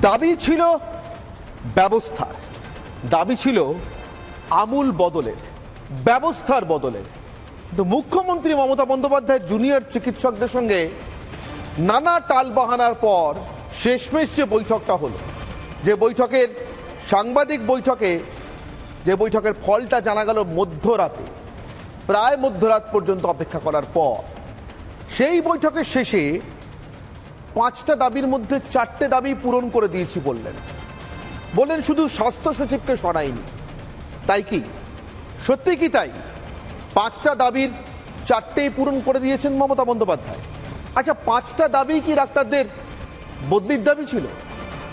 দাবি ছিল ব্যবস্থার, দাবি ছিল আমূল বদলের, ব্যবস্থার বদলের। কিন্তু মুখ্যমন্ত্রী মমতা বন্দ্যোপাধ্যায়ের জুনিয়র চিকিৎসকদের সঙ্গে নানা টালবাহানার পর শেষমেশ যে বৈঠকটা হলো, যে বৈঠকের সাংবাদিক বৈঠকে যে বৈঠকের ফলটা জানা গেল মধ্যরাতে, প্রায় মধ্যরাত পর্যন্ত অপেক্ষা করার পর, সেই বৈঠকের শেষে 5টা দাবির মধ্যে 4টে দাবি পূরণ করে দিয়েছি বললেন শুধু স্বাস্থ্য সচিবকে সরায়নি। তাই কি সত্যি কি তাই? 5টা দাবির 4টেই পূরণ করে দিয়েছেন মমতা বন্দ্যোপাধ্যায়। আচ্ছা, 5টা দাবি কি ডাক্তারদের বদলির দাবি ছিল?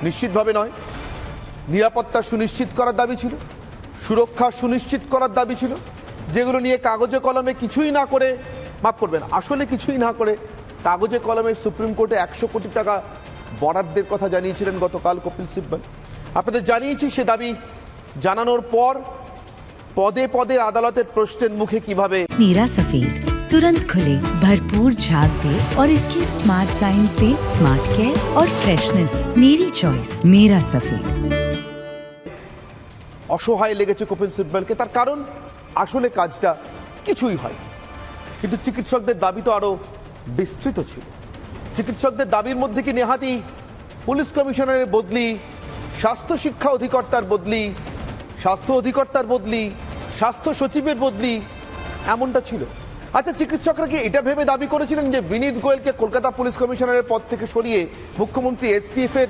নিশ্চিতভাবে নয়। নিরাপত্তা সুনিশ্চিত করার দাবি ছিল, সুরক্ষা সুনিশ্চিত করার দাবি ছিল, যেগুলো নিয়ে কাগজে কলমে কিছুই না করে, মাফ করবেন, আসলে কিছুই না করে কাগজে কলমে সুপ্রিম কোর্টে 100 কোটি টাকা বরাদ্দের কথা জানিয়েছিলেন গতকাল কপিল সিব্বল। আপনাদের জানিয়েছি সে দাবি জানানোর পর পদে পদে আদালতের প্রশ্নের মুখে কিভাবে मेरा सफेद तुरंत खुले, भरपूर झाग दे और इसकी स्मार्ट साइंस दे स्मार्ट केयर और फ्रेशनेस। मेरी चॉइस मेरा सफेद। অসহায় লেগেছে কপিল সিব্বলকে। তার কারণ আসলে কাজটা কিছুই হয়, কিন্তু চিকিৎসকদের দাবি তো আরো বিস্তৃত ছিল। চিকিৎসকদের দাবির মধ্যে কি নেহাতি পুলিশ কমিশনারের বদলি, স্বাস্থ্য শিক্ষা অধিকর্তার বদলি, স্বাস্থ্য অধিকর্তার বদলি, স্বাস্থ্য সচিবের বদলি, এমনটা ছিল? আচ্ছা, চিকিৎসকরা কি এটা ভেবে দাবি করেছিলেন যে বিনীত গোয়েলকে কলকাতা পুলিশ কমিশনারের পদ থেকে সরিয়ে মুখ্যমন্ত্রী এসটিএফ এর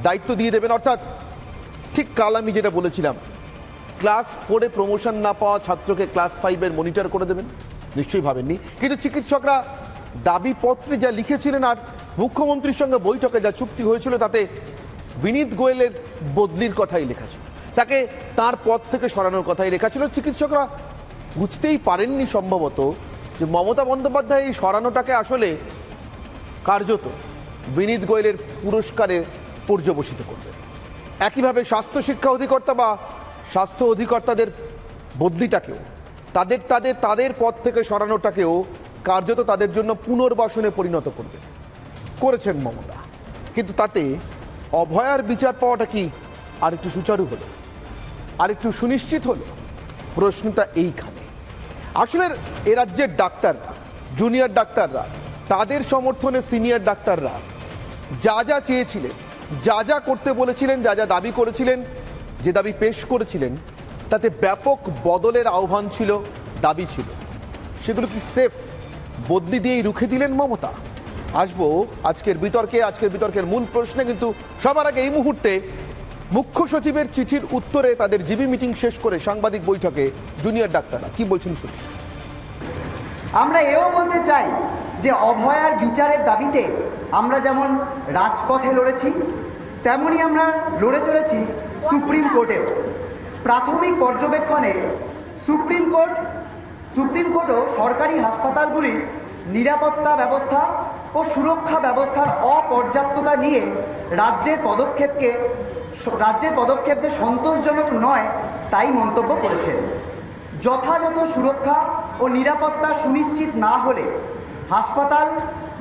দায়িত্ব দিয়ে দেবেন? অর্থাৎ ঠিক কাল আমি যেটা বলেছিলাম, ক্লাস 4-এ প্রমোশন না পাওয়া ছাত্রকে ক্লাস 5-এর মনিটর করে দেবেন? নিশ্চয়ই ভাবেননি। কিন্তু চিকিৎসকরা দাবিপত্রে যা লিখেছিলেন আর মুখ্যমন্ত্রীর সঙ্গে বৈঠকে যা চুক্তি হয়েছিল, তাতে বিনীত গোয়েলের বদলির কথাই লেখা ছিল, তাকে তার পদ থেকে সরানোর কথাই লেখা ছিল। চিকিৎসকরা বুঝতেই পারেননি সম্ভবত যে মমতা বন্দ্যোপাধ্যায় এই সরানোটাকে আসলে কার্যত বিনীত গোয়েলের পুরস্কারে পর্যবসিত করবে। একইভাবে স্বাস্থ্য শিক্ষা অধিকর্তা বা স্বাস্থ্য অধিকর্তাদের বদলিটাকেও, তাদের তাদের তাদের পদ থেকে সরানোটাকেও কার্যত তাদের জন্য পুনর্বাসনে পরিণত করবে, করেছেন মমতা। কিন্তু তাতে অভয়ার বিচার পাওয়াটা কি আর একটু সুচারু হলো, আর একটু সুনিশ্চিত হলো? প্রশ্নটা এইখানে। আসলে এ রাজ্যের ডাক্তাররা, জুনিয়র ডাক্তাররা, তাদের সমর্থনে সিনিয়র ডাক্তাররা যা যা চেয়েছিলেন, যা যা করতে বলেছিলেন, যা যা দাবি করেছিলেন, যে দাবি পেশ করেছিলেন, তাতে ব্যাপক বদলের আহ্বান ছিল, দাবি ছিল। সেগুলো কি সেফ বদলি দিয়েই রুখে দিলেন মমতা? আসবো আজকের বিতর্কে, আজকের বিতর্কের মূল প্রশ্নে। কিন্তু সবার আগে এই মুহূর্তে মুখ্য সচিবের চিঠির উত্তরে তাদের জিবি মিটিং শেষ করে সাংবাদিক বৈঠকে জুনিয়র ডাক্তাররা কি বলছেন শুনুন। আমরা এও বলতে চাই যে অভয়ার বিচারের দাবিতে আমরা যেমন রাজপথে লড়েছি, তেমনি আমরা লড়ে চলেছি সুপ্রিম কোর্টে। প্রাথমিক পর্যবেক্ষণে সুপ্রিম কোর্টও সরকারি হাসপাতালগুলির নিরাপত্তা ব্যবস্থা ও সুরক্ষা ব্যবস্থার অপর্যাপ্ততা নিয়ে রাজ্যের পদক্ষেপ যে সন্তোষজনক নয় তাই মন্তব্য করেছেন। যথাযথ সুরক্ষা ও নিরাপত্তা সুনিশ্চিত না হলে হাসপাতাল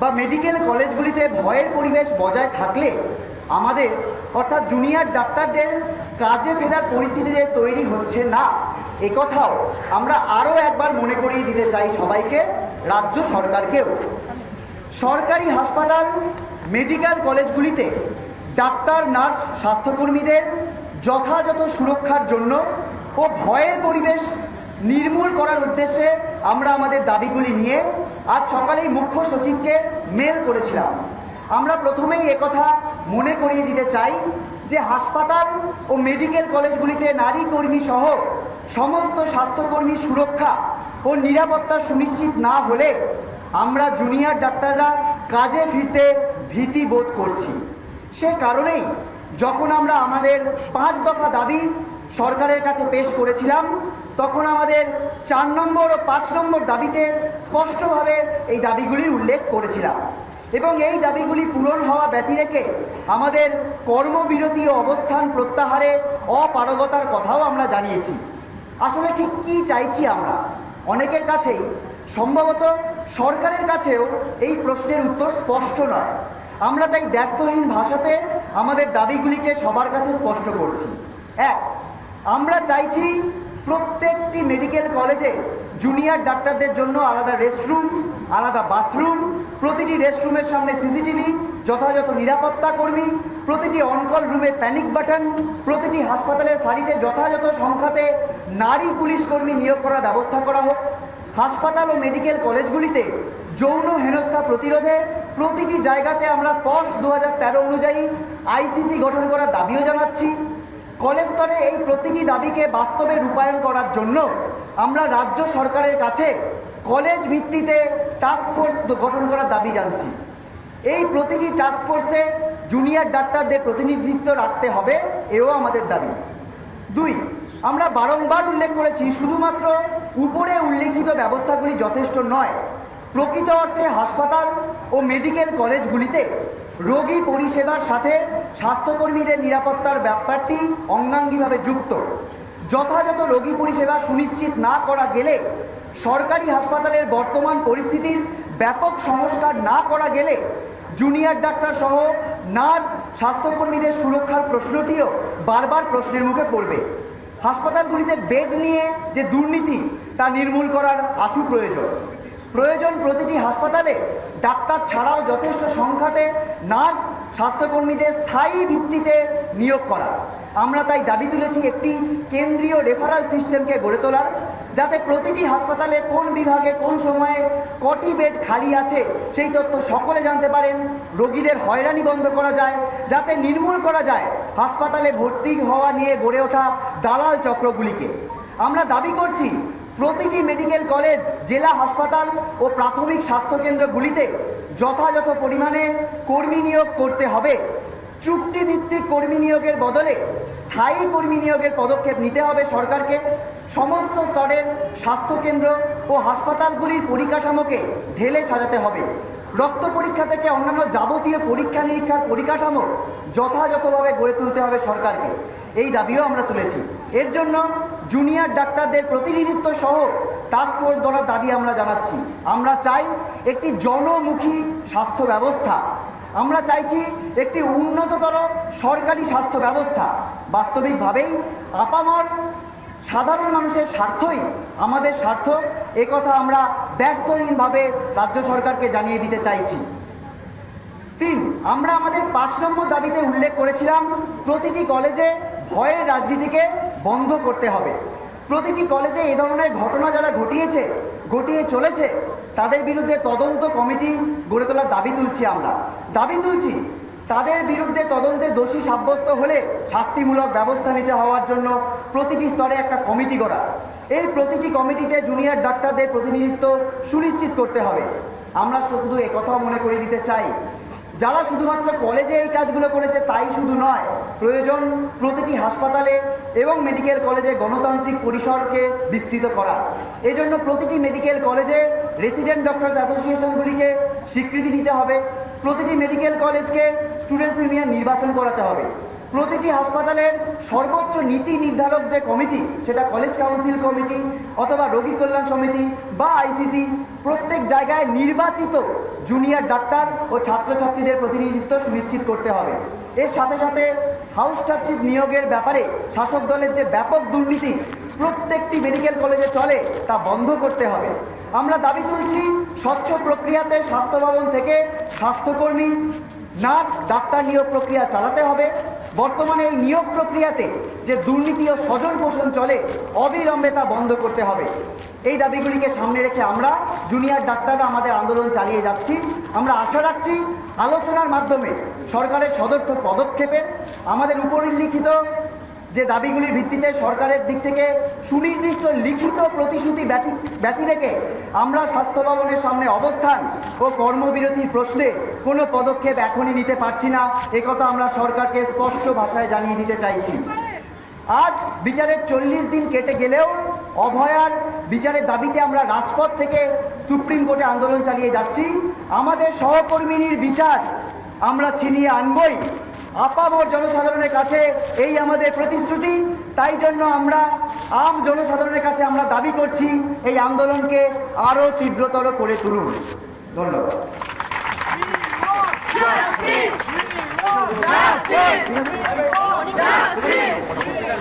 বা মেডিকেল কলেজগুলিতে ভয়ের পরিবেশ বজায় থাকলে আমাদের অর্থাৎ জুনিয়র ডাক্তারদের কাজে ফেরার পরিস্থিতি যে তৈরি হচ্ছে না, একথাও আমরা আরও একবার মনে করিয়ে দিতে চাই সবাইকে, রাজ্য সরকারকেও। সরকারি হাসপাতাল, মেডিকেল কলেজগুলিতে ডাক্তার, নার্স, স্বাস্থ্যকর্মীদের যথাযথ সুরক্ষার জন্য ও ভয়ের পরিবেশ নির্মূল করার উদ্দেশ্যে আমরা আমাদের দাবিগুলি নিয়ে আজ সকালেই মুখ্য সচিবকে মেল করেছিলাম। আমরা প্রথমেই একথা মনে করিয়ে দিতে চাই যে হাসপাতাল ও মেডিকেল কলেজগুলিতে নারী কর্মী সহ সমস্ত স্বাস্থ্যকর্মীর সুরক্ষা ও নিরাপত্তা সুনিশ্চিত না হলে আমরা জুনিয়র ডাক্তাররা কাজে ফিরতে ভীতি বোধ করছি। সে কারণেই যখন আমরা আমাদের 5 দফা দাবি সরকারের কাছে পেশ করেছিলাম, তখন আমাদের 4 নম্বর ও 5 নম্বর দাবিতে স্পষ্টভাবে এই দাবিগুলির উল্লেখ করেছিলাম এবং এই দাবিগুলি পূরণ হওয়া ব্যতি রেখে আমাদের কর্মবিরতি ও অবস্থান প্রত্যাহারে অপারগতার কথাও আমরা জানিয়েছি। আসলে ঠিক কী চাইছি আমরা? অনেকের কাছেই, সম্ভবত সরকারের কাছেও এই প্রশ্নের উত্তর স্পষ্ট নয়। আমরা তাই দ্ব্যর্থহীন ভাষাতে আমাদের দাবিগুলিকে সবার কাছে স্পষ্ট করছি। এক, আমরা চাইছি প্রত্যেকটি মেডিকেল কলেজে জুনিয়র ডাক্তারদের জন্য আলাদা রেস্টরুম, আলাদা বাথরুম, প্রতিটি রেস্টরুমের সামনে সিসিটিভি, যথাযথ নিরাপত্তা কর্মী, প্রতিটি অনকল রুমে প্যানিক বাটন, প্রতিটি হাসপাতালের ফাঁড়িতে যথাযথ সংখ্যাতে নারী পুলিশ কর্মী নিয়োগ করার ব্যবস্থা করা হোক। হাসপাতাল ও মেডিকেল কলেজগুলিতে যৌন হেনস্থা প্রতিরোধে প্রতিটি জায়গাতে আমরা পশ 2013 অনুযায়ী আইসিসি গঠন করার দাবিও জানাচ্ছি। কলেজ স্তরে এই প্রতিটি দাবিকে বাস্তবে রূপায়ণ করার জন্য আমরা রাজ্য সরকারের কাছে কলেজ ভিত্তিতে টাস্ক ফোর্স গঠন করার দাবি জানছি। এই প্রতিটি টাস্ক ফোর্সে জুনিয়র ডাক্তারদের প্রতিনিধিত্ব রাখতে হবে, এও আমাদের দাবি। দুই, আমরা বারংবার উল্লেখ করেছি শুধুমাত্র উপরে উল্লেখিত ব্যবস্থাগুলি যথেষ্ট নয়। প্রকৃত অর্থে হাসপাতাল ও মেডিকেল কলেজগুলিতে রোগী পরিষেবার সাথে স্বাস্থ্যকর্মীদের নিরাপত্তার ব্যাপারটি অঙ্গাঙ্গিভাবে যুক্ত। যথাযথ রোগী পরিষেবা সুনিশ্চিত না করা গেলে, সরকারি হাসপাতালের বর্তমান পরিস্থিতির ব্যাপক সংস্কার না করা গেলে জুনিয়র ডাক্তার সহ নার্স, স্বাস্থ্যকর্মীদের সুরক্ষার প্রশ্নটিও বারবার প্রশ্নের মুখে পড়বে। হাসপাতালগুলিতে বেড নিয়ে যে দুর্নীতি তা নির্মূল করার আশু প্রয়োজন। প্রতিটি হাসপাতালে ডাক্তার ছাড়াও যথেষ্ট সংখ্যাতে নার্স, স্বাস্থ্যকর্মীদের স্থায়ী ভিত্তিতে নিয়োগ করা। আমরা তাই দাবি তুলেছি একটি কেন্দ্রীয় রেফারাল সিস্টেমকে গড়ে তোলার, যাতে প্রতিটি হাসপাতালে কোন বিভাগে কোন সময়ে কটি বেড খালি আছে সেই তথ্য সকলে জানতে পারেন। রোগীদের হয়রানি বন্ধ করা যায়, যাতে নির্মূল করা যায় হাসপাতালে ভর্তি হওয়া নিয়ে গড়ে ওঠা দালাল চক্রগুলিকে। আমরা দাবি করছি প্রতিটি মেডিকেল কলেজ, জেলা হাসপাতাল ও প্রাথমিক স্বাস্থ্যকেন্দ্রগুলিতে যথাযথ পরিমাণে কর্মী নিয়োগ করতে হবে। চুক্তিভিত্তিক কর্মী নিয়োগের বদলে স্থায়ী কর্মী নিয়োগের পদক্ষেপ নিতে হবে সরকারকে। সমস্ত স্তরের স্বাস্থ্যকেন্দ্র ও হাসপাতালগুলির পরিকাঠামোকে ঢেলে সাজাতে হবে। রক্ত পরীক্ষা থেকে অন্যান্য যাবতীয় পরীক্ষা নিরীক্ষার পরিকাঠামো যথাযথভাবে গড়ে তুলতে হবে সরকারকে। এই দাবিও আমরা তুলেছি। এর জন্য জুনিয়র ডাক্তারদের প্রতিনিধিত্ব সহ টাস্ক ফোর্স গড়ার দাবি আমরা জানাচ্ছি। আমরা চাই একটি জনমুখী স্বাস্থ্য ব্যবস্থা। আমরা চাইছি একটি উন্নততর সরকারি স্বাস্থ্য ব্যবস্থা। বাস্তবিকভাবেই আপামর সাধারণ মানুষের স্বার্থই আমাদের স্বার্থ, একথা আমরা ব্যর্থহীনভাবে রাজ্য সরকারকে জানিয়ে দিতে চাইছি। 3, আমরা আমাদের 5 নম্বর দাবিতে উল্লেখ করেছিলাম প্রতিটি কলেজে ভয়ের রাজনীতিকে বন্ধ করতে হবে। প্রতিটি কলেজে এই ধরনের ঘটনা যারা ঘটিয়ে চলেছে তাদের বিরুদ্ধে তদন্ত কমিটি গড়ে তোলার দাবি তুলছি। তাদের বিরুদ্ধে তদন্তে দোষী সাব্যস্ত হলে শাস্তিমূলক ব্যবস্থা নিতে হওয়ার জন্য প্রতিটি স্তরে একটা কমিটি গড়া। এই প্রতিটি কমিটিতে জুনিয়র ডাক্তারদের প্রতিনিধিত্ব সুনিশ্চিত করতে হবে। আমরা শুধু একথাও মনে করে দিতে চাই, যারা শুধুমাত্র কলেজে এই কাজগুলো করেছে তাই শুধু নয়, প্রয়োজন প্রতিটি হাসপাতালে এবং মেডিকেল কলেজে গণতান্ত্রিক পরিসরকে বিস্তৃত করা। এই জন্য প্রতিটি মেডিকেল কলেজে রেসিডেন্ট ডক্টরস অ্যাসোসিয়েশনগুলিকে স্বীকৃতি দিতে হবে। প্রতিটি মেডিকেল কলেজকে স্টুডেন্টস ইউনিয়ন নির্বাচন করাতে হবে। প্রতিটি হাসপাতালের সর্বোচ্চ নীতি নির্ধারক যে কমিটি, সেটা কলেজ কাউন্সিল কমিটি অথবা রোগী কল্যাণ সমিতি বা আইসিসি, প্রত্যেক জায়গায় নির্বাচিত জুনিয়র ডাক্তার ও ছাত্রছাত্রীদের প্রতিনিধিত্ব সুনিশ্চিত করতে হবে। এর সাথে সাথে হাউস স্টাফশিপ নিয়োগের ব্যাপারে শাসক দলের যে ব্যাপক দুর্নীতি প্রত্যেকটি মেডিকেল কলেজে চলে তা বন্ধ করতে হবে। আমরা দাবি তুলছি স্বচ্ছ প্রক্রিয়াতে স্বাস্থ্য ভবন থেকে স্বাস্থ্যকর্মী, নার্স, ডাক্তার নিয়োগ প্রক্রিয়া চালাতে হবে। বর্তমানে এই নিয়োগ প্রক্রিয়াতে যে দুর্নীতি ও স্বজন পোষণ চলে অবিলম্বে তা বন্ধ করতে হবে। এই দাবিগুলিকে সামনে রেখে আমরা জুনিয়র ডাক্তাররা আমাদের আন্দোলন চালিয়ে যাচ্ছি। আমরা আশা রাখছি আলোচনার মাধ্যমে সরকারের সদর্থক পদক্ষেপের, আমাদের উপরিল্লিখিত যে দাবিগুলির ভিত্তিতে সরকারের দিক থেকে সুনির্দিষ্ট লিখিত প্রতিশ্রুতি ব্যতি রেখে আমরা স্বাস্থ্য ভবনের সামনে অবস্থান ও কর্মবিরতির প্রশ্নে কোনো পদক্ষেপ এখনই নিতে পারছি না, একথা আমরা সরকারকে স্পষ্ট ভাষায় জানিয়ে দিতে চাইছি। আজ বিচারের 40 দিন কেটে গেলেও অভয়ার বিচারের দাবিতে আমরা রাজপথ থেকে সুপ্রিম কোর্টে আন্দোলন চালিয়ে যাচ্ছি। আমাদের সহকর্মিনীর বিচার আমরা ছিনিয়ে আনবই। আপামর জনসাধারণের কাছে এই আমাদের প্রতিশ্রুতি। তাই জন্য আমরা আম জনসাধারণের কাছে আমরা দাবি করছি এই আন্দোলনকে আরও তীব্রতর করে তুলুন। ধন্যবাদ। জাস্টিস